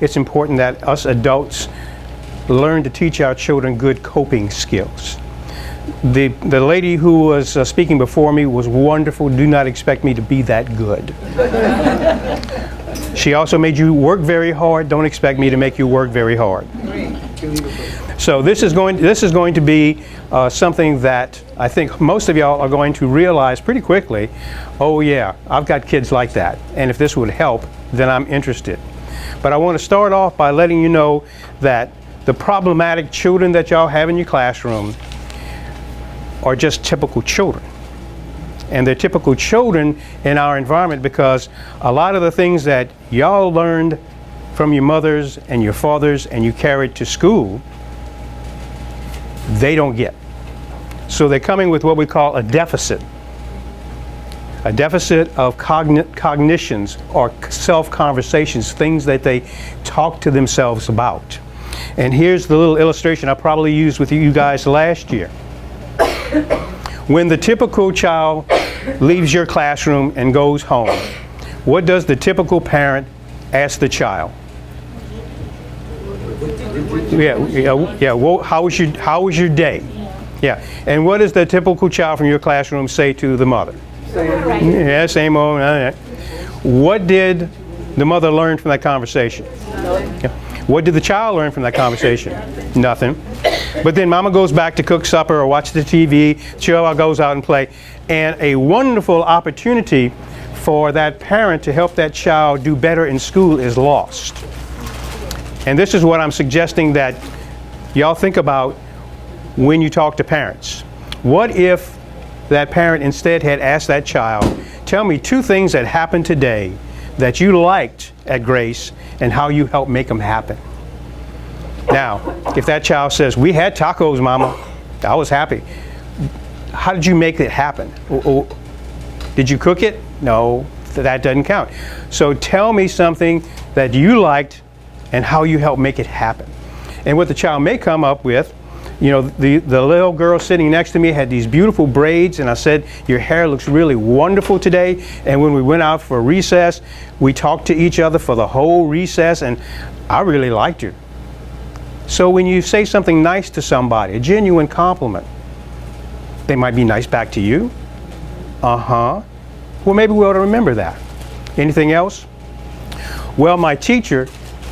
it's important that us adults learn to teach our children good coping skills. The lady who was speaking before me was wonderful. Do not expect me to be that good. She also made you work very hard. Don't expect me to make you work very hard. So this is going to be something that I think most of y'all are going to realize pretty quickly. Oh yeah, I've got kids like that, and if this would help, then I'm interested. But I want to start off by letting you know that the problematic children that y'all have in your classroom are just typical children. And they're typical children in our environment because a lot of the things that y'all learned from your mothers and your fathers and you carried to school, they don't get. So they're coming with what we call a deficit of cognitions or self-conversations, things that they talk to themselves about. And here's the little illustration I probably used with you guys last year. When the typical child leaves your classroom and goes home, what does the typical parent ask the child? Well, how was your day? Yeah. And what does the typical child from your classroom say to the mother? Yeah, same old. What did the mother learn from that conversation? Yeah. What did the child learn from that conversation? Nothing. But then mama goes back to cook supper or watch the TV, child goes out and play, and a wonderful opportunity for that parent to help that child do better in school is lost. And this is what I'm suggesting that y'all think about when you talk to parents. What if that parent instead had asked that child, tell me 2 things that happened today that you liked at Grace and how you helped make them happen. Now, if that child says, we had tacos, Mama, I was happy. How did you make it happen? Did you cook it? No, that doesn't count. So tell me something that you liked and how you helped make it happen. And what the child may come up with, you know, the little girl sitting next to me had these beautiful braids, and I said, your hair looks really wonderful today. And when we went out for recess, we talked to each other for the whole recess, and I really liked you. So when you say something nice to somebody, a genuine compliment, they might be nice back to you. Well, maybe we ought to remember that. Anything else? Well, my teacher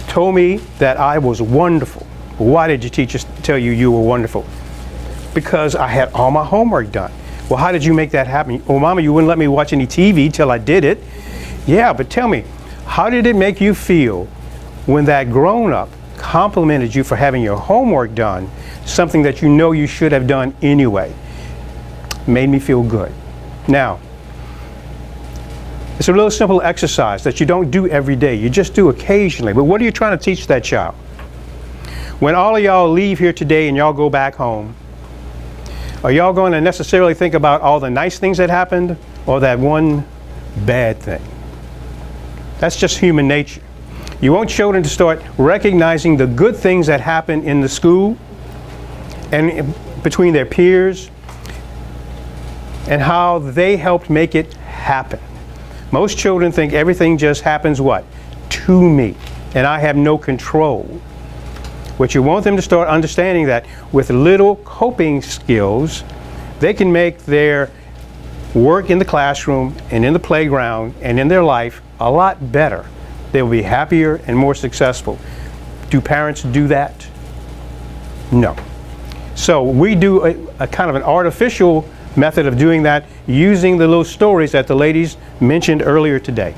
told me that I was wonderful. Why did your teacher tell you you were wonderful? Because I had all my homework done. Well, how did you make that happen? Oh, Mama, you wouldn't let me watch any TV till I did it. Yeah, but tell me, how did it make you feel when that grown-up complimented you for having your homework done, something that you know you should have done anyway? Made me feel good. Now, it's a little simple exercise that you don't do every day. You just do occasionally. But what are you trying to teach that child? When all of y'all leave here today and y'all go back home, are y'all going to necessarily think about all the nice things that happened or that one bad thing? That's just human nature. You want children to start recognizing the good things that happen in the school and between their peers and how they helped make it happen. Most children think everything just happens what? To me, and I have no control. What you want them to start understanding that with little coping skills, they can make their work in the classroom and in the playground and in their life a lot better. They'll be happier and more successful. Do parents do that? No. So we do a kind of an artificial method of doing that using the little stories that the ladies mentioned earlier today.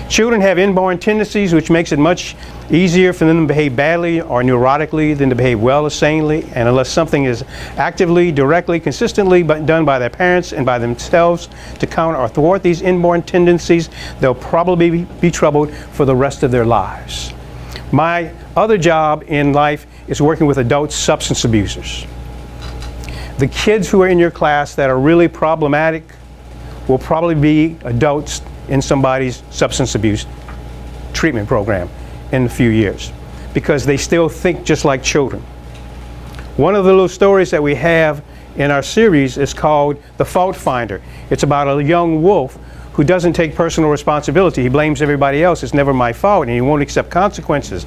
Children have inborn tendencies which makes it much easier for them to behave badly or neurotically than to behave well or sanely, and unless something is actively, directly, consistently done by their parents and by themselves to counter or thwart these inborn tendencies, they'll probably be troubled for the rest of their lives. My other job in life is working with adult substance abusers. The kids who are in your class that are really problematic will probably be adults in somebody's substance abuse treatment program in a few years because they still think just like children. One of the little stories that we have in our series is called The Fault Finder. It's about a young wolf who doesn't take personal responsibility. He blames everybody else. It's never my fault, and he won't accept consequences.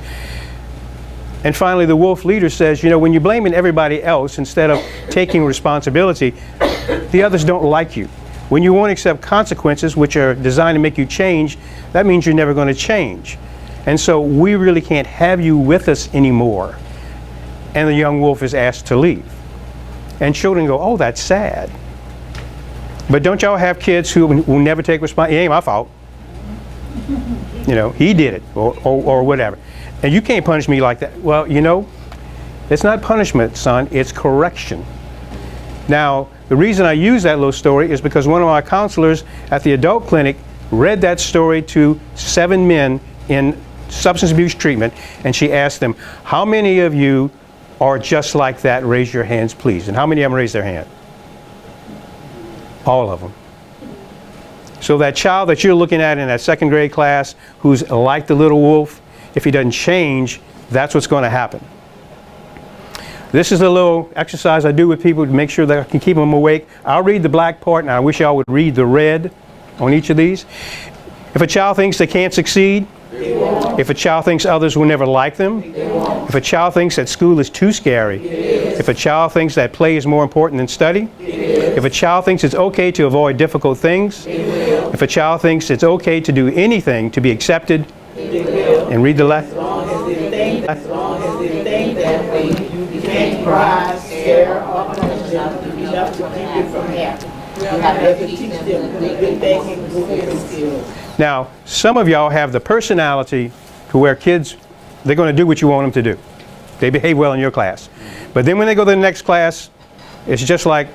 And finally, the wolf leader says, you know, when you're blaming everybody else instead of taking responsibility, the others don't like you. When you won't accept consequences, which are designed to make you change, that means you're never going to change. And so we really can't have you with us anymore. And the young wolf is asked to leave. And children go, oh, that's sad. But don't y'all have kids who will never take responsibility? It ain't my fault. You know, he did it, or whatever. And you can't punish me like that. Well, you know, it's not punishment, son, it's correction. Now, the reason I use that little story is because one of my counselors at the adult clinic read that story to 7 men in substance abuse treatment, and she asked them, how many of you are just like that? Raise your hands, please. And how many of them raised their hand? All of them. So that child that you're looking at in that 2nd grade class who's like the little wolf, if he doesn't change, that's what's going to happen. This is a little exercise I do with people to make sure that I can keep them awake. I'll read the black part, and I wish y'all would read the red on each of these. If a child thinks they can't succeed, if a child thinks others will never like them, if a child thinks that school is too scary, if a child thinks that play is more important than study, if a child thinks it's okay to avoid difficult things, if a child thinks it's okay to do anything to be accepted, and read the last. As long as they think that way, you can't cry, scare, or punish them to be enough to keep you from there. You have to teach them good thinking, good skills. Now, some of y'all have the personality to where kids, they're going to do what you want them to do. They behave well in your class. But then when they go to the next class, it's just like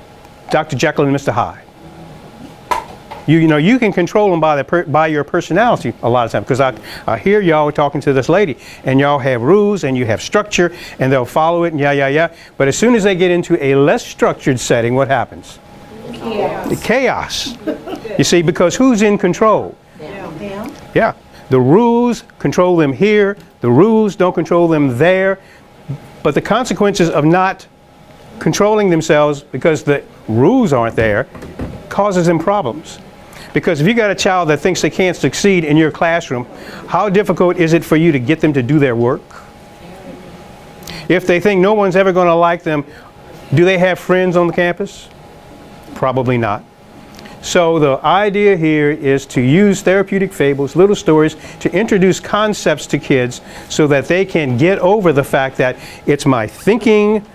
Dr. Jekyll and Mr. Hyde. You know, you can control them by your personality a lot of times, because I hear y'all talking to this lady, and y'all have rules and you have structure, and they'll follow it, and yeah. But as soon as they get into a less structured setting, what happens? Chaos. You see, because who's in control? Yeah. The rules control them here. The rules don't control them there. But the consequences of not controlling themselves because the rules aren't there causes them problems. Because if you got a child that thinks they can't succeed in your classroom, how difficult is it for you to get them to do their work? If they think no one's ever going to like them, do they have friends on the campus? Probably not. So the idea here is to use therapeutic fables, little stories, to introduce concepts to kids so that they can get over the fact that it's my thinking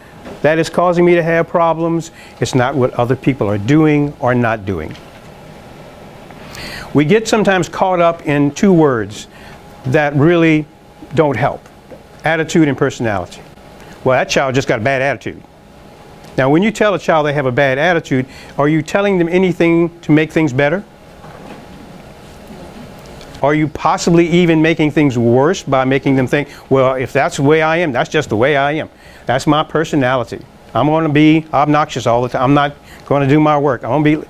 that is causing me to have problems. It's not what other people are doing or not doing. We get sometimes caught up in 2 words that really don't help: attitude and personality. Well, that child just got a bad attitude. Now, when you tell a child they have a bad attitude, are you telling them anything to make things better? Are you possibly even making things worse by making them think, well, if that's the way I am, that's just the way I am. That's my personality. I'm going to be obnoxious all the time. I'm not going to do my work. I'm going to be...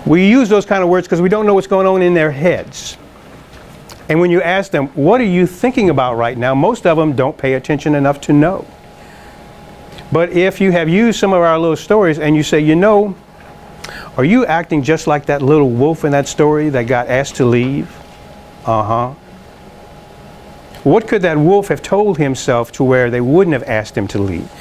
We use those kind of words because we don't know what's going on in their heads. And when you ask them, what are you thinking about right now? Most of them don't pay attention enough to know. But if you have used some of our little stories and you say, you know, are you acting just like that little wolf in that story that got asked to leave? What could that wolf have told himself to where they wouldn't have asked him to leave?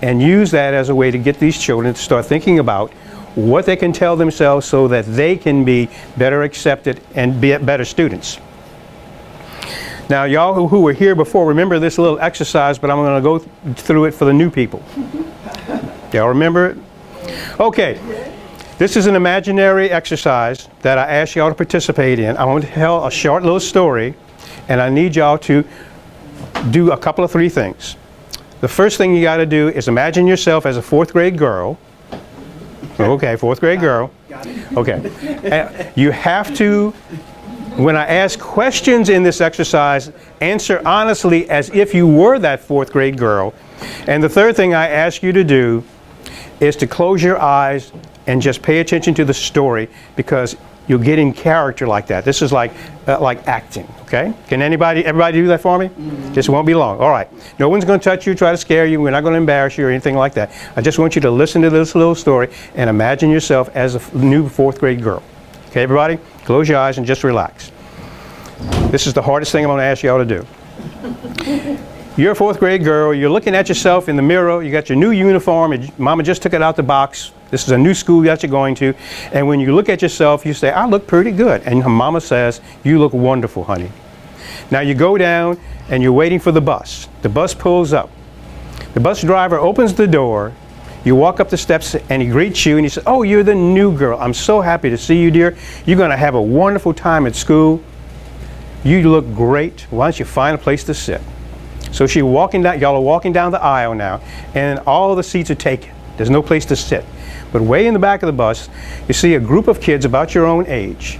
And use that as a way to get these children to start thinking about what they can tell themselves so that they can be better accepted and be better students. Now, y'all who were here before, remember this little exercise, but I'm going to go through it for the new people. Y'all remember it? Okay. This is an imaginary exercise that I asked y'all to participate in. I'm going to tell a short little story, and I need y'all to do a couple of 3 things. The first thing you got to do is imagine yourself as a 4th grade girl. Okay, 4th grade girl. Okay. You have to, when I ask questions in this exercise, answer honestly as if you were that 4th grade girl. And the third thing I ask you to do is to close your eyes and just pay attention to the story, because You'll get in character like that. This is like acting, okay? Can everybody do that for me? This won't be long. All right. No one's going to touch you, try to scare you. We're not going to embarrass you or anything like that. I just want you to listen to this little story and imagine yourself as a new 4th grade girl. Okay, everybody? Close your eyes and just relax. This is the hardest thing I'm going to ask you all to do. You're a 4th grade girl. You're looking at yourself in the mirror. You got your new uniform. And Mama just took it out the box. This is a new school that you're going to. And when you look at yourself, you say, I look pretty good. And her mama says, you look wonderful, honey. Now you go down and you're waiting for the bus. The bus pulls up. The bus driver opens the door. You walk up the steps and he greets you and he says, oh, you're the new girl. I'm so happy to see you, dear. You're going to have a wonderful time at school. You look great. Why don't you find a place to sit? So y'all are walking down the aisle now, and all the seats are taken. There's no place to sit. But way in the back of the bus, you see a group of kids about your own age.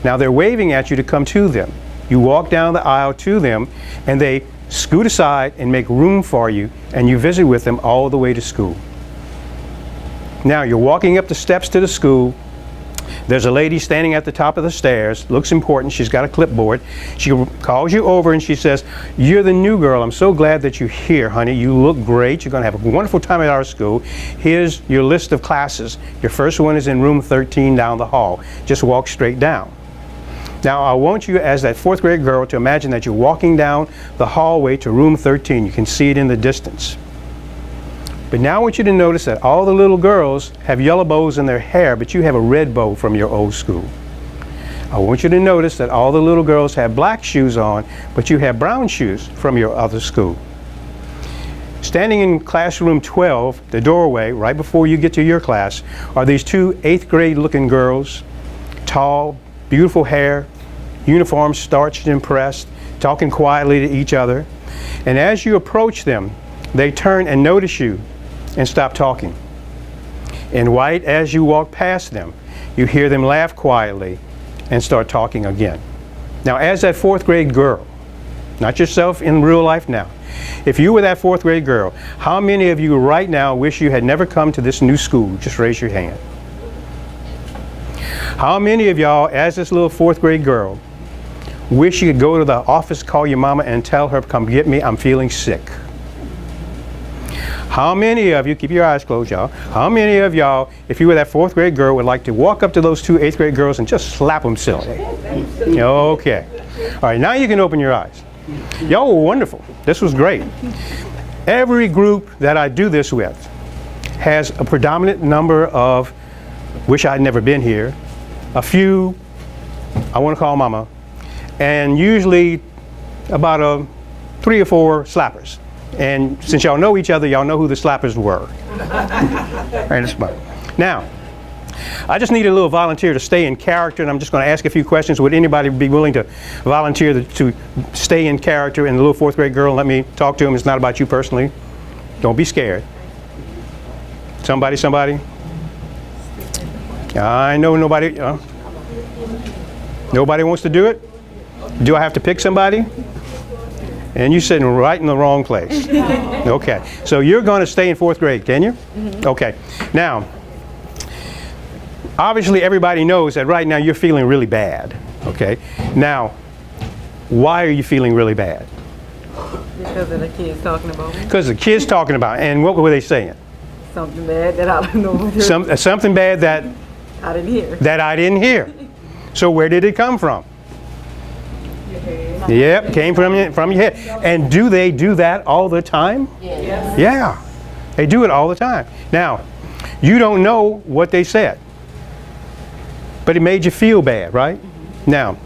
Now they're waving at you to come to them. You walk down the aisle to them, and they scoot aside and make room for you, and you visit with them all the way to school. Now you're walking up the steps to the school. There's a lady standing at the top of the stairs, looks important, she's got a clipboard. She calls you over and she says, you're the new girl, I'm so glad that you're here, honey. You look great, you're going to have a wonderful time at our school. Here's your list of classes. Your first one is in room 13 down the hall. Just walk straight down. Now I want you, as that 4th grade girl, to imagine that you're walking down the hallway to room 13. You can see it in the distance. But now I want you to notice that all the little girls have yellow bows in their hair, but you have a red bow from your old school. I want you to notice that all the little girls have black shoes on, but you have brown shoes from your other school. Standing in classroom 12, the doorway, right before you get to your class, are these 2 8th grade looking girls, tall, beautiful hair, uniforms starched and pressed, talking quietly to each other. And as you approach them, they turn and notice you and stop talking. And right as you walk past them, you hear them laugh quietly and start talking again. Now, as that 4th grade girl, not yourself in real life now, if you were that 4th grade girl, how many of you right now wish you had never come to this new school? Just raise your hand. How many of y'all, as this little 4th grade girl, wish you could go to the office, call your mama and tell her, come get me, I'm feeling sick? How many of you, keep your eyes closed, y'all, how many of y'all, if you were that 4th grade girl, would like to walk up to those 2 8th grade girls and just slap them silly? Okay. All right, now you can open your eyes. Y'all were wonderful. This was great. Every group that I do this with has a predominant number of wish I'd never been here, a few I want to call mama, and usually about 3 or 4 slappers. And since y'all know each other, y'all know who the slappers were. Now, I just need a little volunteer to stay in character, and I'm just going to ask a few questions. Would anybody be willing to volunteer to stay in character and the little 4th grade girl and let me talk to him? It's not about you personally. Don't be scared. Somebody? I know nobody. Nobody wants to do it? Do I have to pick somebody? And you're sitting right in the wrong place. Okay, so you're going to stay in 4th grade, can you? Mm-hmm. Okay, now, obviously everybody knows that right now you're feeling really bad, okay? Now, why are you feeling really bad? Because of the kids talking about me. Because the kids talking about it. And what were they saying? Something bad that I don't know. Something bad that I didn't hear. That I didn't hear. So where did it come from? Yep, came from your head. And do they do that all the time? Yes. Yeah, they do it all the time. Now, you don't know what they said, but it made you feel bad, right? Mm-hmm. Now,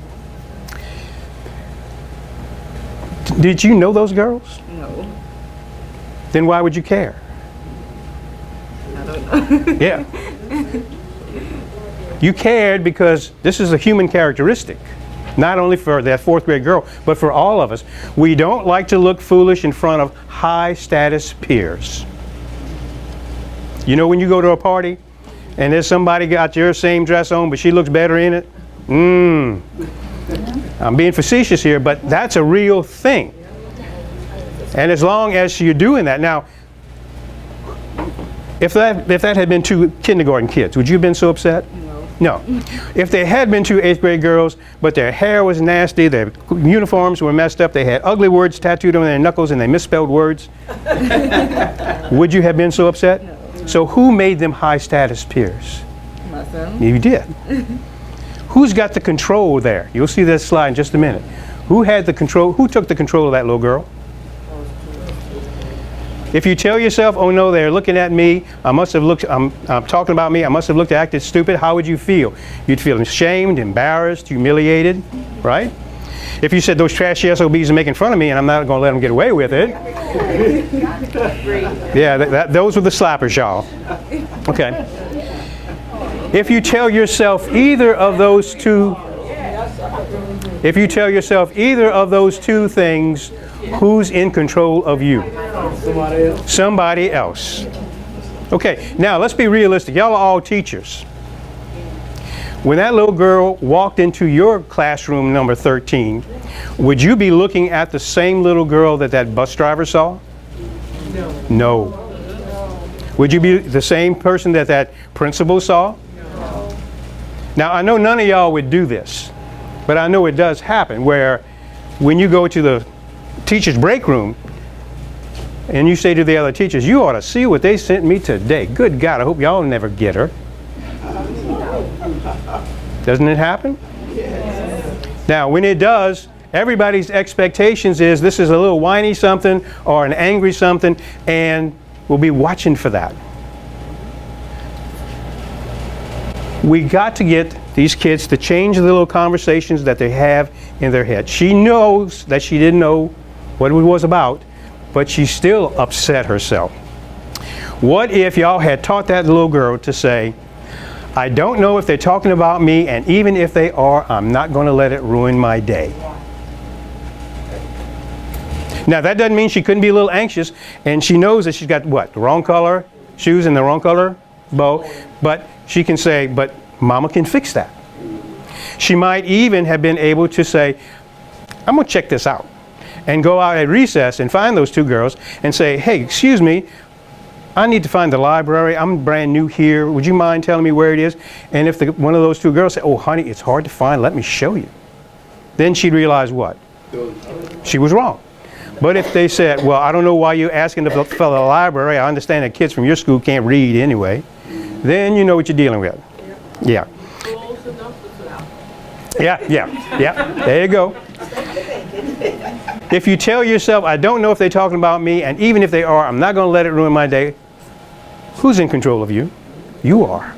did you know those girls? No. Then why would you care? I don't know. Yeah. You cared because this is a human characteristic. Not only for that 4th grade girl, but for all of us. We don't like to look foolish in front of high status peers. You know when you go to a party and there's somebody got your same dress on, but she looks better in it? I'm being facetious here, but that's a real thing. And as long as you're doing that. Now, if that had been 2 kindergarten kids, would you have been so upset? No. No. If they had been two 8th grade girls, but their hair was nasty, their uniforms were messed up, they had ugly words tattooed on their knuckles and they misspelled words, would you have been so upset? No. So who made them high status peers? Myself. You did. Who's got the control there? You'll see this slide in just a minute. Who had the control? Who took the control of that little girl? If you tell yourself, oh no, they're looking at me, I'm talking about me, I must have looked and acted stupid, how would you feel? You'd feel ashamed, embarrassed, humiliated, right? If you said those trashy SOBs are making fun of me and I'm not going to let them get away with it. Yeah, those were the slappers, y'all. Okay. If you tell yourself either of those two things, who's in control of you? Somebody else. Okay, now let's be realistic. Y'all are all teachers. When that little girl walked into your classroom number 13, would you be looking at the same little girl that bus driver saw? No. Would you be the same person that principal saw? No. Now, I know none of y'all would do this, but I know it does happen where when you go to the teacher's break room and you say to the other teachers, you ought to see what they sent me today. Good God, I hope y'all never get her. Doesn't it happen? Yes. Now, when it does, everybody's expectations is this is a little whiny something or an angry something, and we'll be watching for that. We got to get these kids to change the little conversations that they have in their head. She knows that she didn't know what it was about, but she still upset herself. What if y'all had taught that little girl to say, I don't know if they're talking about me, and even if they are, I'm not going to let it ruin my day. Now, that doesn't mean she couldn't be a little anxious, and she knows that she's got, what, the wrong color shoes and the wrong color bow, but she can say, but Mama can fix that. She might even have been able to say, I'm going to check this out, and go out at recess and find those two girls and say, hey, excuse me, I need to find the library. I'm brand new here. Would you mind telling me where it is? And if one of those two girls say, oh, honey, it's hard to find. Let me show you. Then she'd realize what? She was wrong. But if they said, well, I don't know why you're asking to fill the library. I understand that kids from your school can't read anyway. Then you know what you're dealing with. Yeah. Yeah. There you go. If you tell yourself, I don't know if they're talking about me, and even if they are, I'm not going to let it ruin my day, who's in control of you? You are.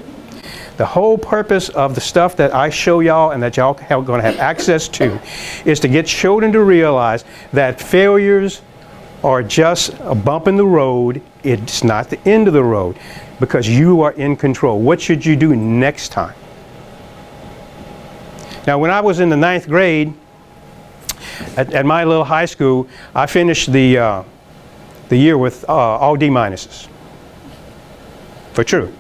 The whole purpose of the stuff that I show y'all and that y'all are going to have access to is to get children to realize that failures are just a bump in the road. It's not the end of the road because you are in control. What should you do next time? Now, when I was in the 9th grade, at my little high school, I finished the year with all D minuses. For true.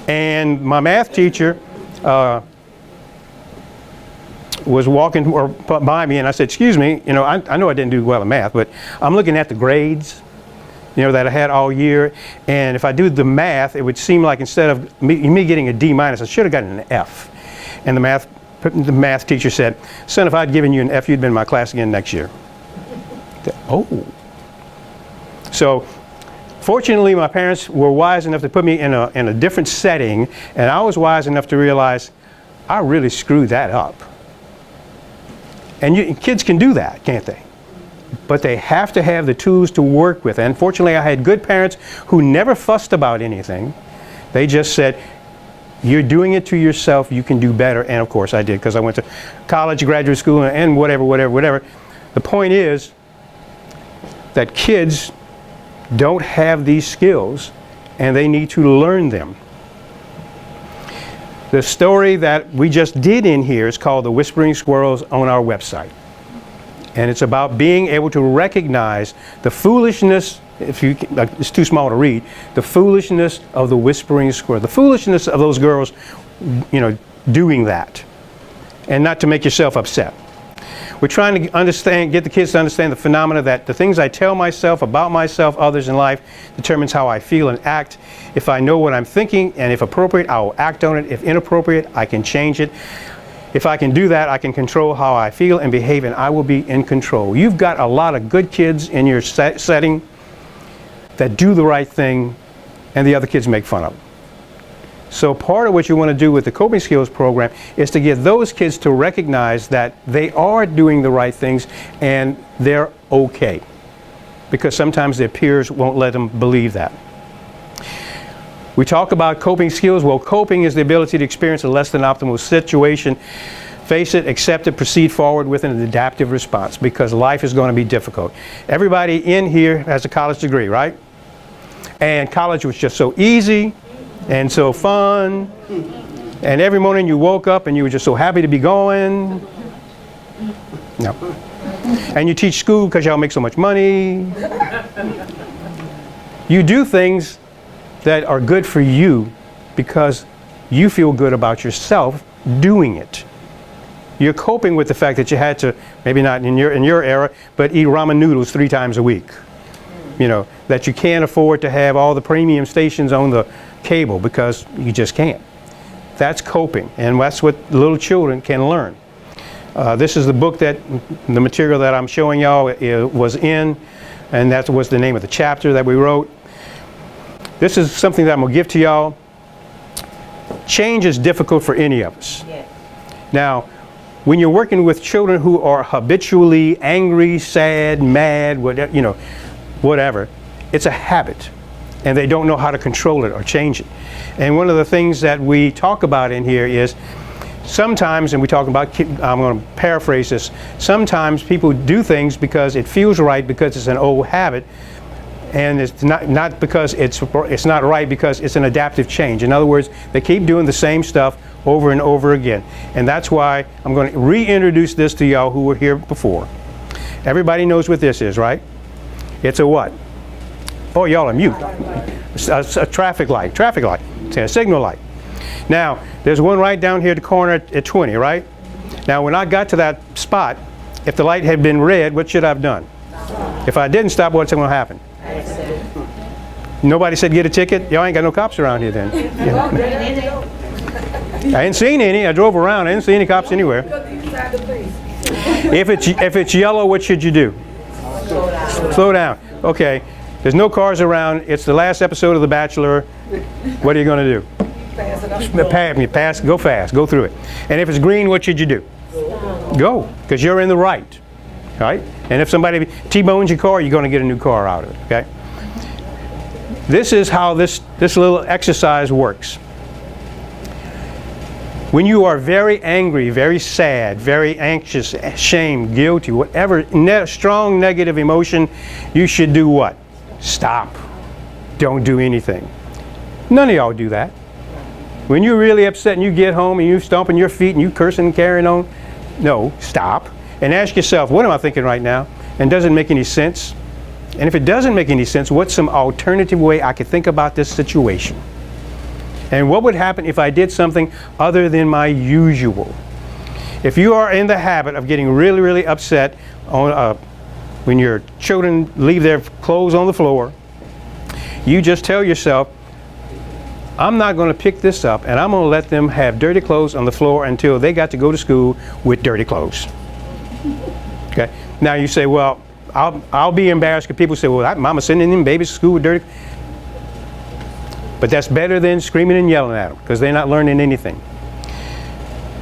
And my math teacher was walking by me, and I said, excuse me, you know, I know I didn't do well in math, but I'm looking at the grades, you know, that I had all year, and if I do the math, it would seem like instead of me getting a D minus, I should have gotten an F. And the math teacher said, son, if I'd given you an F, you'd been in my class again next year. Oh. So, fortunately, my parents were wise enough to put me in a different setting, and I was wise enough to realize I really screwed that up. And kids can do that, can't they? But they have to have the tools to work with. And fortunately, I had good parents who never fussed about anything. They just said, you're doing it to yourself, you can do better. And of course I did, because I went to college, graduate school, and whatever. The point is that kids don't have these skills, and they need to learn them. The story that we just did in here is called The Whispering Squirrels on our website. And it's about being able to recognize the foolishness, it's too small to read, the foolishness of the whispering squirrel, the foolishness of those girls, you know, doing that, and not to make yourself upset. We're trying to get the kids to understand the phenomena that the things I tell myself about myself, others in life, determines how I feel and act. If I know what I'm thinking, and if appropriate, I will act on it. If inappropriate, I can change it. If I can do that, I can control how I feel and behave, and I will be in control. You've got a lot of good kids in your setting that do the right thing, and the other kids make fun of them. So part of what you want to do with the coping skills program is to get those kids to recognize that they are doing the right things and they're okay. Because sometimes their peers won't let them believe that. We talk about coping skills. Well, coping is the ability to experience a less than optimal situation, face it, accept it, proceed forward with an adaptive response, because life is going to be difficult. Everybody in here has a college degree, right? And college was just so easy and so fun, and every morning you woke up and you were just so happy to be going. No. And you teach school because y'all make so much money. You do things that are good for you because you feel good about yourself doing it. You're coping with the fact that you had to, maybe not in your era, but eat ramen noodles 3 times a week. You know, that you can't afford to have all the premium stations on the cable because you just can't. That's coping, and that's what little children can learn. This is the book that the material that I'm showing y'all was in, and that was the name of the chapter that we wrote. This is something that I'm going to give to y'all. Change is difficult for any of us. Yes. Now, when you're working with children who are habitually angry, sad, mad, whatever, you know, whatever, it's a habit, and they don't know how to control it or change it. And one of the things that we talk about in here is sometimes, and we talk about, I'm going to paraphrase this, sometimes people do things because it feels right, because it's an old habit, and it's not because it's not right, because it's an adaptive change. In other words, they keep doing the same stuff over and over again. And that's why I'm going to reintroduce this to y'all who were here before. Everybody knows what this is, right? It's a what? Oh, y'all are mute. A traffic light. Traffic light. It's a signal light. Now, there's one right down here at the corner at 20, right? Now, when I got to that spot, if the light had been red, what should I have done? If I didn't stop, what's going to happen? Nobody said get a ticket? Y'all ain't got no cops around here then. Yeah. I ain't seen any. I drove around. I didn't see any cops anywhere. If it's yellow, what should you do? Slow down. Okay. There's no cars around. It's the last episode of The Bachelor. What are you going to do? Pass. Go fast. Go through it. And if it's green, what should you do? Go, because you're in the right. Right? And if somebody T-bones your car, you're going to get a new car out of it. Okay? This is how this little exercise works. When you are very angry, very sad, very anxious, ashamed, guilty, whatever strong negative emotion, you should do what? Stop. Don't do anything. None of y'all do that. When you're really upset and you get home and you're stomping your feet and you cursing and carrying on, no, stop. And ask yourself, what am I thinking right now? And does it make any sense? And if it doesn't make any sense, what's some alternative way I could think about this situation? And what would happen if I did something other than my usual? If you are in the habit of getting really, really upset when your children leave their clothes on the floor, you just tell yourself, I'm not going to pick this up, and I'm going to let them have dirty clothes on the floor until they got to go to school with dirty clothes. Okay. Now you say, well, I'll be embarrassed because people say, well, mama's sending them babies to school with dirty. But that's better than screaming and yelling at them, because they're not learning anything.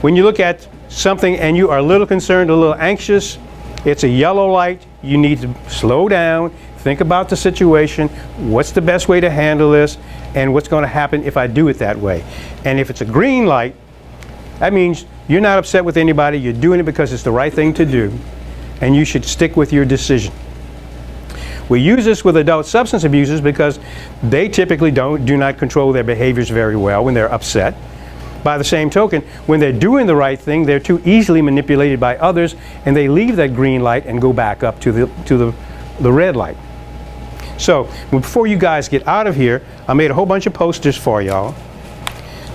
When you look at something and you are a little concerned, a little anxious, it's a yellow light. You need to slow down, think about the situation, what's the best way to handle this, and what's going to happen if I do it that way. And if it's a green light, that means you're not upset with anybody, you're doing it because it's the right thing to do, and you should stick with your decision. We use this with adult substance abusers because they typically do not control their behaviors very well when they're upset. By the same token, when they're doing the right thing, they're too easily manipulated by others, and they leave that green light and go back up to the red light. So before you guys get out of here, I made a whole bunch of posters for y'all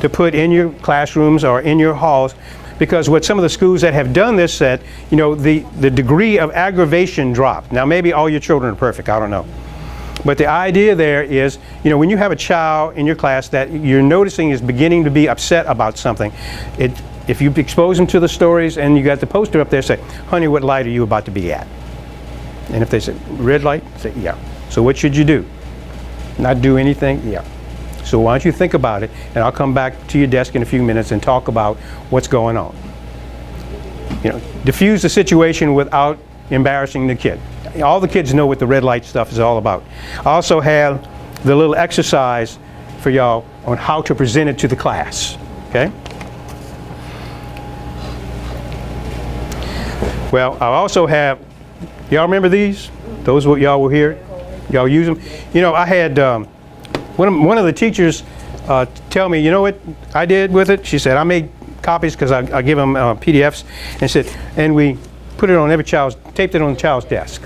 to put in your classrooms or in your halls Because what some of the schools that have done this said, you know, the degree of aggravation dropped. Now maybe all your children are perfect, I don't know. But the idea there is, you know, when you have a child in your class that you're noticing is beginning to be upset about something, if you expose them to the stories and you got the poster up there, say, honey, what light are you about to be at? And if they say, red light, say, yeah. So what should you do? Not do anything? Yeah. So why don't you think about it, and I'll come back to your desk in a few minutes and talk about what's going on. You know, diffuse the situation without embarrassing the kid. All the kids know what the red light stuff is all about. I also have the little exercise for y'all on how to present it to the class, okay? Well, I also have, y'all remember these? Those y'all were here? Y'all use them? You know, I had one of the teachers tell me, you know what I did with it? She said, I made copies because I give them PDFs, and said, and we put it on every child's, taped it on the child's desk.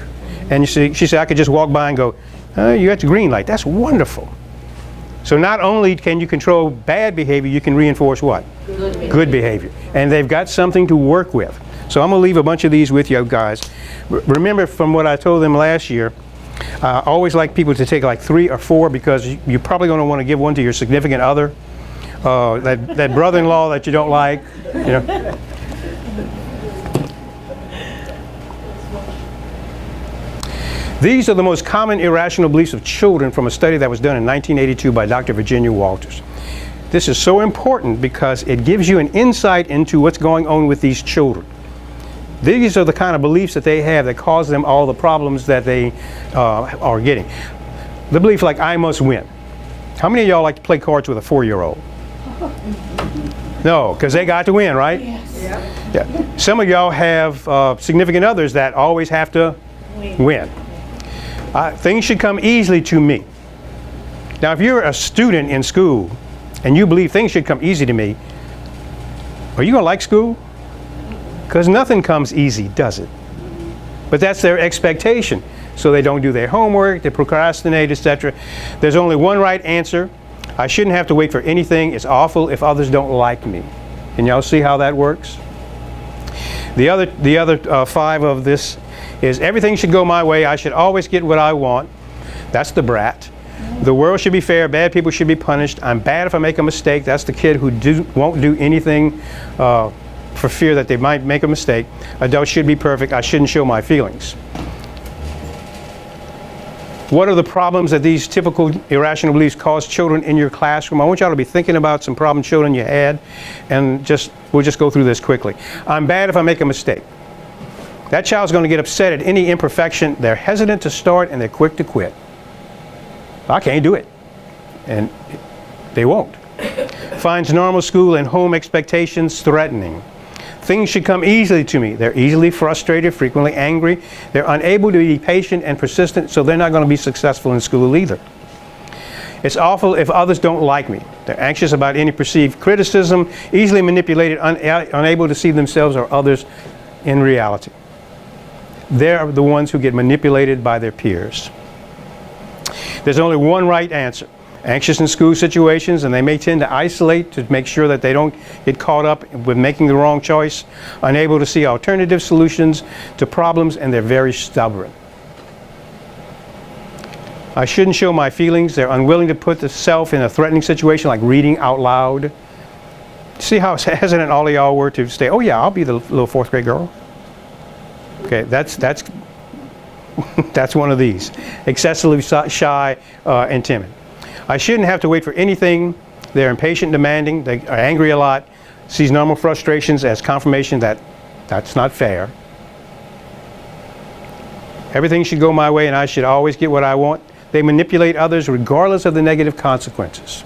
And you see, she said I could just walk by and go, you got the green light. That's wonderful. So not only can you control bad behavior, you can reinforce what? Good behavior. And they've got something to work with. So I'm going to leave a bunch of these with you guys. Remember from what I told them last year, I always like people to take like 3 or 4 because you're probably going to want to give one to your significant other, that brother-in-law that you don't like, you know. These are the most common irrational beliefs of children from a study that was done in 1982 by Dr. Virginia Walters. This is so important because it gives you an insight into what's going on with these children. These are the kind of beliefs that they have that cause them all the problems that they are getting. The belief like, I must win. How many of y'all like to play cards with a 4-year-old? No, because they got to win, right? Yes. Yeah. Some of y'all have significant others that always have to win. Things should come easily to me. Now, if you're a student in school and you believe things should come easy to me, are you going to like school? Because nothing comes easy, does it? But that's their expectation. So they don't do their homework, they procrastinate, etc. There's only one right answer. I shouldn't have to wait for anything. It's awful if others don't like me. Can y'all see how that works? The other 5 of this is everything should go my way. I should always get what I want. That's the brat. The world should be fair. Bad people should be punished. I'm bad if I make a mistake. That's the kid who won't do anything for fear that they might make a mistake. Adults should be perfect. I shouldn't show my feelings. What are the problems that these typical irrational beliefs cause children in your classroom? I want y'all to be thinking about some problem children you had, and we'll just go through this quickly. I'm bad if I make a mistake. That child's going to get upset at any imperfection. They're hesitant to start and they're quick to quit. I can't do it. And they won't. Finds normal school and home expectations threatening. Things should come easily to me. They're easily frustrated, frequently angry. They're unable to be patient and persistent, so they're not going to be successful in school either. It's awful if others don't like me. They're anxious about any perceived criticism, easily manipulated, unable to see themselves or others in reality. They're the ones who get manipulated by their peers. There's only one right answer. Anxious in school situations, and they may tend to isolate to make sure that they don't get caught up with making the wrong choice, unable to see alternative solutions to problems, and they're very stubborn. I shouldn't show my feelings. They're unwilling to put the self in a threatening situation like reading out loud. See how hesitant all of y'all were to say, oh yeah, I'll be the little 4th grade girl. Okay, that's one of these. Excessively shy and timid. I shouldn't have to wait for anything. They're impatient, demanding. They are angry a lot. Sees normal frustrations as confirmation that that's not fair. Everything should go my way and I should always get what I want. They manipulate others regardless of the negative consequences.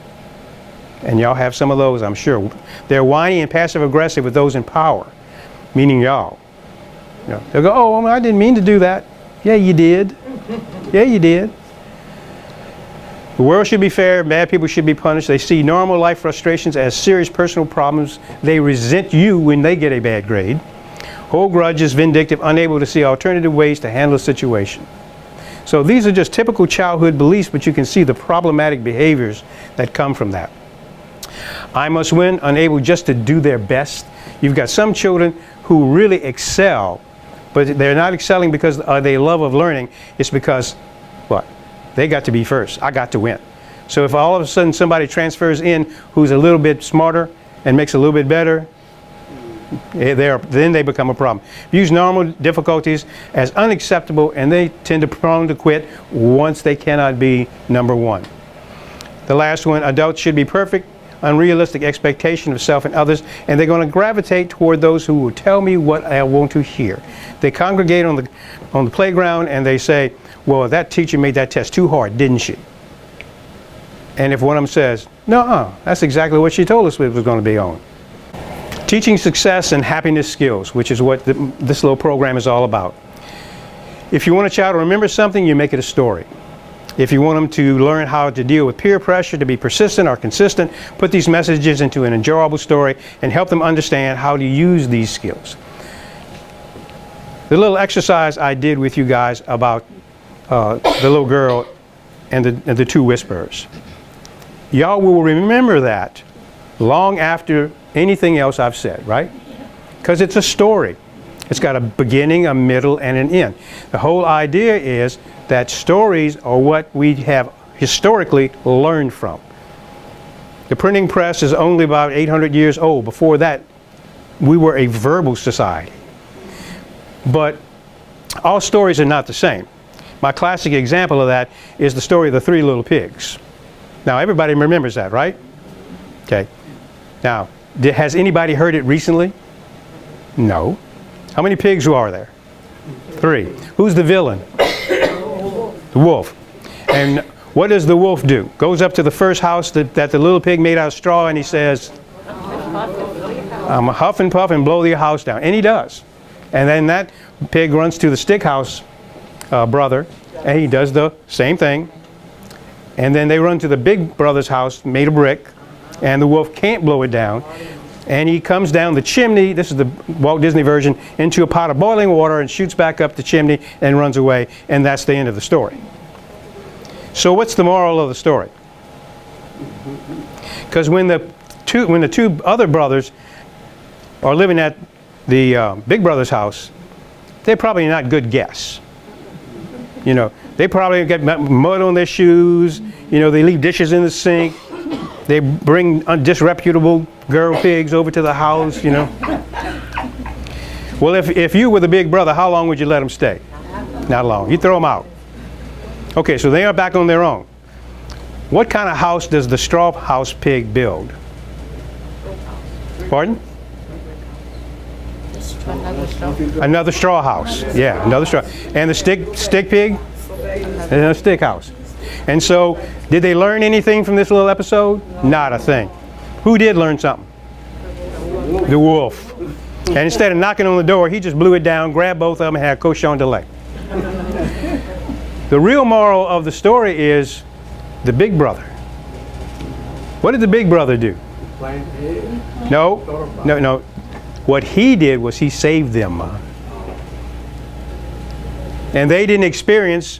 And y'all have some of those, I'm sure. They're whiny and passive aggressive with those in power, meaning y'all. You know, they'll go, oh, I didn't mean to do that. Yeah, you did. Yeah, you did. The world should be fair. Bad people should be punished. They see normal life frustrations as serious personal problems. They resent you when they get a bad grade. Hold grudges, vindictive, unable to see alternative ways to handle a situation. So these are just typical childhood beliefs, but you can see the problematic behaviors that come from that. I must win, unable just to do their best. You've got some children who really excel, but they're not excelling because of their love of learning. It's because, what? They got to be first. I got to win. So if all of a sudden somebody transfers in who's a little bit smarter and makes a little bit better, then they become a problem. Use normal difficulties as unacceptable, and they tend to prone to quit once they cannot be number one. The last one, adults should be perfect, unrealistic expectation of self and others, and they're going to gravitate toward those who will tell me what I want to hear. They congregate on the playground and they say, well, that teacher made that test too hard, didn't she? And if one of them says, no, that's exactly what she told us it was going to be on. Teaching success and happiness skills, which is what this little program is all about. If you want a child to remember something, you make it a story. If you want them to learn how to deal with peer pressure, to be persistent or consistent, put these messages into an enjoyable story and help them understand how to use these skills. The little exercise I did with you guys about the little girl and the two whisperers. Y'all will remember that long after anything else I've said, right? Because it's a story. It's got a beginning, a middle, and an end. The whole idea is that stories are what we have historically learned from. The printing press is only about 800 years old. Before that, we were a verbal society. But all stories are not the same. My classic example of that is the story of the three little pigs. Now, everybody remembers that, right? Okay. Now, has anybody heard it recently? No. How many pigs are there? 3. Who's the villain? The wolf. And what does the wolf do? Goes up to the first house that the little pig made out of straw, and he says, I'm a huff and puff and blow your house down. And he does. And then that pig runs to the stick house brother, and he does the same thing. And then they run to the big brother's house made of brick, and the wolf can't blow it down. And he comes down the chimney, this is the Walt Disney version, into a pot of boiling water and shoots back up the chimney and runs away, and that's the end of the story. So what's the moral of the story? Because when the two other brothers are living at the big brother's house, they're probably not good guests. You know, they probably get mud on their shoes, you know, they leave dishes in the sink. They bring disreputable girl pigs over to the house, you know. Well, if you were the big brother, how long would you let them stay? Not long. You throw them out. Okay, so they are back on their own. What kind of house does the straw house pig build? Pardon? Another straw house. Yeah, another straw. And the stick pig? Another stick house. And so, did they learn anything from this little episode? Not a thing. Who did learn something? The wolf. And instead of knocking on the door, he just blew it down, grabbed both of them, and had a cochon de lait. The real moral of the story is the big brother. What did the big brother do? No. What he did was he saved them. And they didn't experience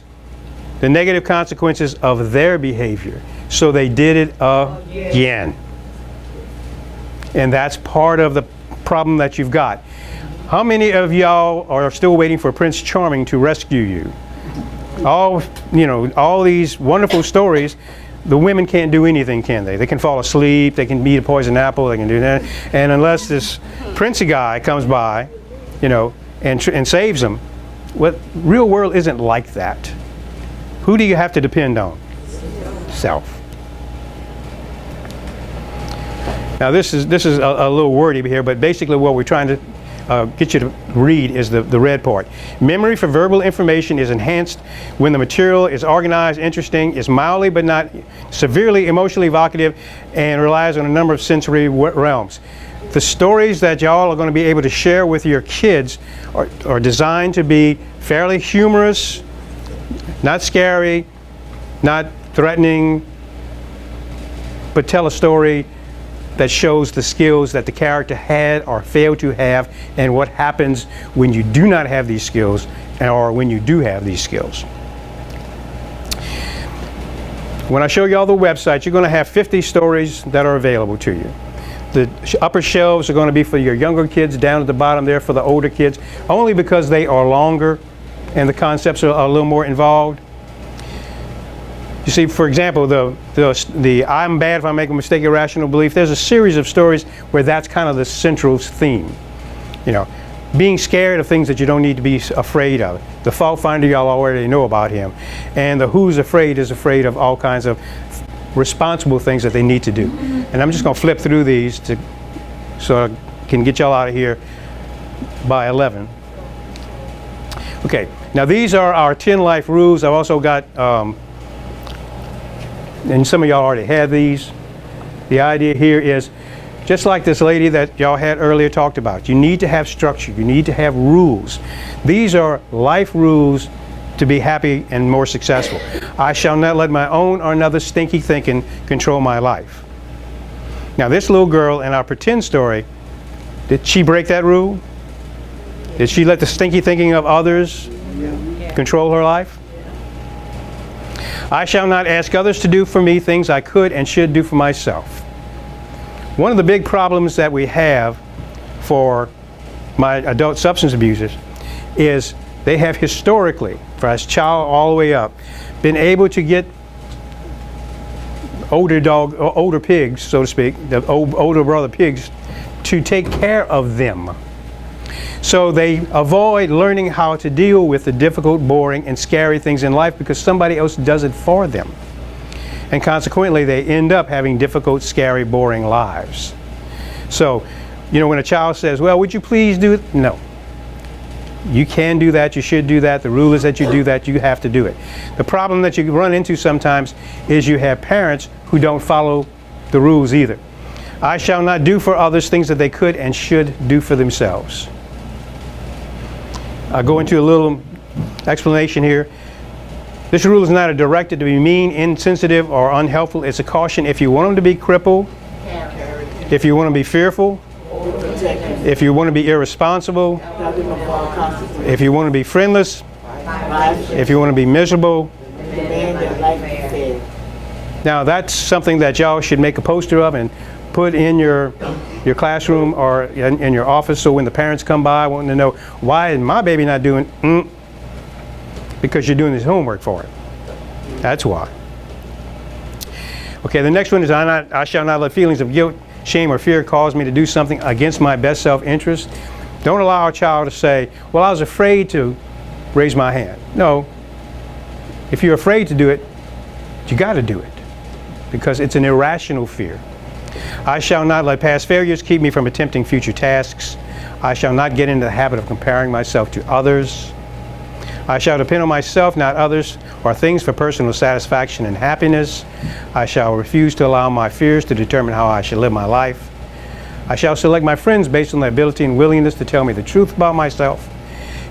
the negative consequences of their behavior. So they did it again. And that's part of the problem that you've got. How many of y'all are still waiting for Prince Charming to rescue you? All these wonderful stories, the women can't do anything, can they? They can fall asleep, they can eat a poison apple, they can do that. And unless this princey guy comes by, and saves them, what real world isn't like that. Who do you have to depend on? Self. Now this is a little wordy here, but basically what we're trying to get you to read is the red part. Memory for verbal information is enhanced when the material is organized, interesting, is mildly but not severely emotionally evocative, and relies on a number of sensory realms. The stories that y'all are going to be able to share with your kids are designed to be fairly humorous, not scary, not threatening, but tell a story that shows the skills that the character had or failed to have, and what happens when you do not have these skills or when you do have these skills. When I show you all the websites, you're going to have 50 stories that are available to you. The upper shelves are going to be for your younger kids, down at the bottom there for the older kids, only because they are longer and the concepts are a little more involved. You see, for example, the I'm bad if I make a mistake, irrational belief, there's a series of stories where that's kind of the central theme. You know, being scared of things that you don't need to be afraid of. The fault finder, y'all already know about him. And the who's afraid is afraid of all kinds of responsible things that they need to do. And I'm just going to flip through these so I can get y'all out of here by 11. Okay, now these are our 10 life rules. I've also got, and some of y'all already had these. The idea here is, just like this lady that y'all had earlier talked about, you need to have structure, you need to have rules. These are life rules to be happy and more successful. I shall not let my own or another's stinky thinking control my life. Now this little girl in our pretend story, did she break that rule? Did she let the stinky thinking of others control her life? I shall not ask others to do for me things I could and should do for myself. One of the big problems that we have for my adult substance abusers is they have historically, for as child all the way up, been able to get older pigs, so to speak, the older brother pigs, to take care of them. So they avoid learning how to deal with the difficult, boring, and scary things in life because somebody else does it for them. And consequently, they end up having difficult, scary, boring lives. So, you know, when a child says, well, would you please do it? No. You can do that, you should do that, the rule is that you do that, you have to do it. The problem that you run into sometimes is you have parents who don't follow the rules either. I shall not do for others things that they could and should do for themselves. I'll go into a little explanation here. This rule is not directed to be mean, insensitive, or unhelpful. It's a caution if you want them to be crippled, if you want to be fearful, if you want to be irresponsible, if you want to be friendless, if you want to be miserable. Now that's something that y'all should make a poster of and put in your classroom or in your office, so when the parents come by wanting to know, why is my baby not doing because you're doing his homework for it. That's why. Okay, the next one is I shall not let feelings of guilt, shame, or fear cause me to do something against my best self-interest. Don't allow a child to say, well, I was afraid to raise my hand. No. If you're afraid to do it, you got to do it because it's an irrational fear. I shall not let past failures keep me from attempting future tasks. I shall not get into the habit of comparing myself to others. I shall depend on myself, not others, or things for personal satisfaction and happiness. I shall refuse to allow my fears to determine how I should live my life. I shall select my friends based on their ability and willingness to tell me the truth about myself.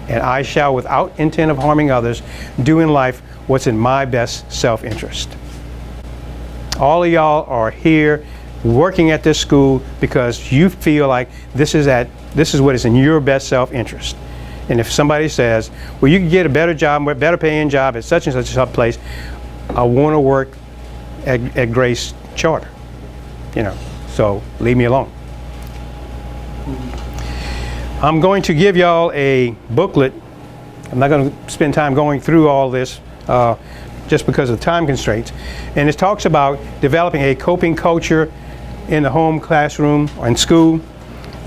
And I shall, without intent of harming others, do in life what's in my best self-interest. All of y'all are here working at this school because you feel like this is what is in your best self-interest. And if somebody says, well, you can get a better job, a better paying job at such and such a place, I want to work at Grace Charter, you know, so leave me alone. I'm going to give y'all a booklet. I'm not going to spend time going through all this just because of time constraints. And it talks about developing a coping culture in the home, classroom, or in school.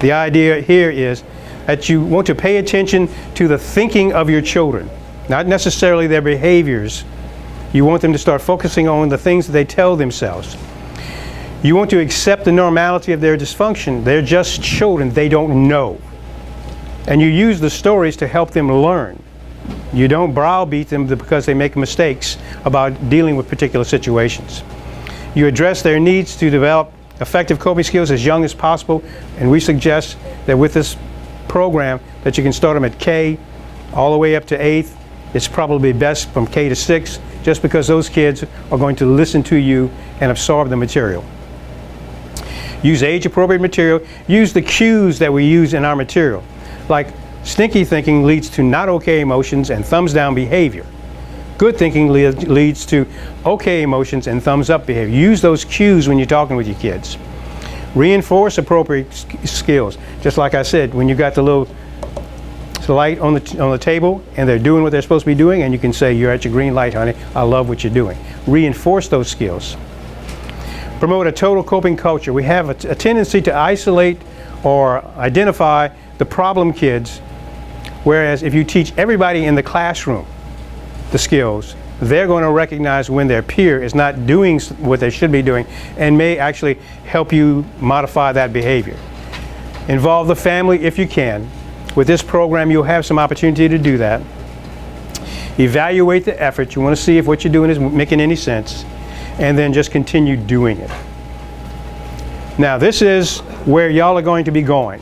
The idea here is that you want to pay attention to the thinking of your children, not necessarily their behaviors. You want them to start focusing on the things that they tell themselves. You want to accept the normality of their dysfunction. They're just children, they don't know. And you use the stories to help them learn. You don't browbeat them because they make mistakes about dealing with particular situations. You address their needs to develop effective coping skills as young as possible, and we suggest that with this program that you can start them at K all the way up to 8th. It's probably best from K to 6, just because those kids are going to listen to you and absorb the material. Use age-appropriate material. Use the cues that we use in our material. Like, stinky thinking leads to not okay emotions and thumbs down behavior. Good thinking leads to okay emotions and thumbs up behavior. Use those cues when you're talking with your kids. Reinforce appropriate skills. Just like I said, when you got the little light on the table and they're doing what they're supposed to be doing, and you can say, "You're at your green light, honey. I love what you're doing." Reinforce those skills. Promote a total coping culture. We have a tendency to isolate or identify the problem kids, whereas if you teach everybody in the classroom the skills, they're going to recognize when their peer is not doing what they should be doing and may actually help you modify that behavior. Involve the family if you can. With this program, you'll have some opportunity to do that. Evaluate the effort. You want to see if what you're doing is making any sense, and then just continue doing it. Now, this is where y'all are going to be going.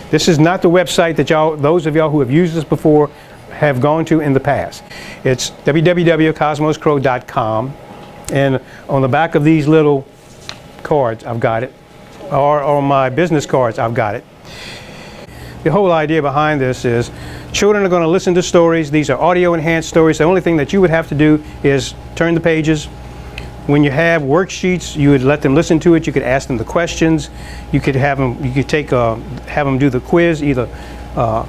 This is not the website that those of y'all who have used this before have gone to in the past. It's www.cosmoscrow.com, and on the back of these little cards, I've got it, or on my business cards, I've got it. The whole idea behind this is children are going to listen to stories. These are audio enhanced stories. The only thing that you would have to do is turn the pages. When you have worksheets, you would let them listen to it. You could ask them the questions. You could have them. You could have them do the quiz. Either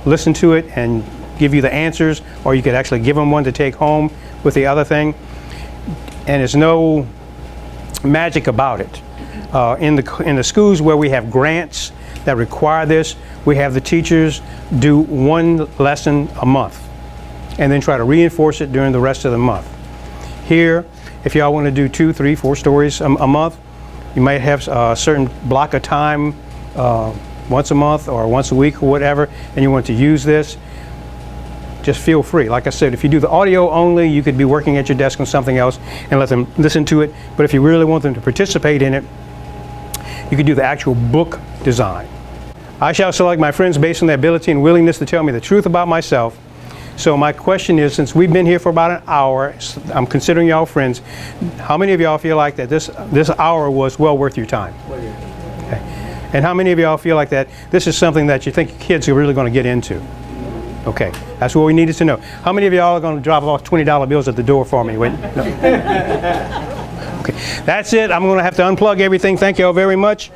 listen to it and give you the answers, or you could actually give them one to take home with the other thing. And there's no magic about it. In the schools where we have grants that require this, we have the teachers do one lesson a month and then try to reinforce it during the rest of the month. Here, if y'all want to do 2, 3, 4 stories a month, you might have a certain block of time once a month or once a week or whatever, and you want to use this, just feel free. Like I said, if you do the audio only, you could be working at your desk on something else and let them listen to it. But if you really want them to participate in it, you could do the actual book design. I shall select my friends based on their ability and willingness to tell me the truth about myself. So my question is, since we've been here for about an hour, I'm considering y'all friends, how many of y'all feel like that this hour was well worth your time? Okay. And how many of y'all feel like that this is something that you think your kids are really going to get into? Okay, that's what we needed to know. How many of y'all are going to drop off $20 bills at the door for me? Wait, no. Okay, that's it. I'm going to have to unplug everything. Thank y'all very much.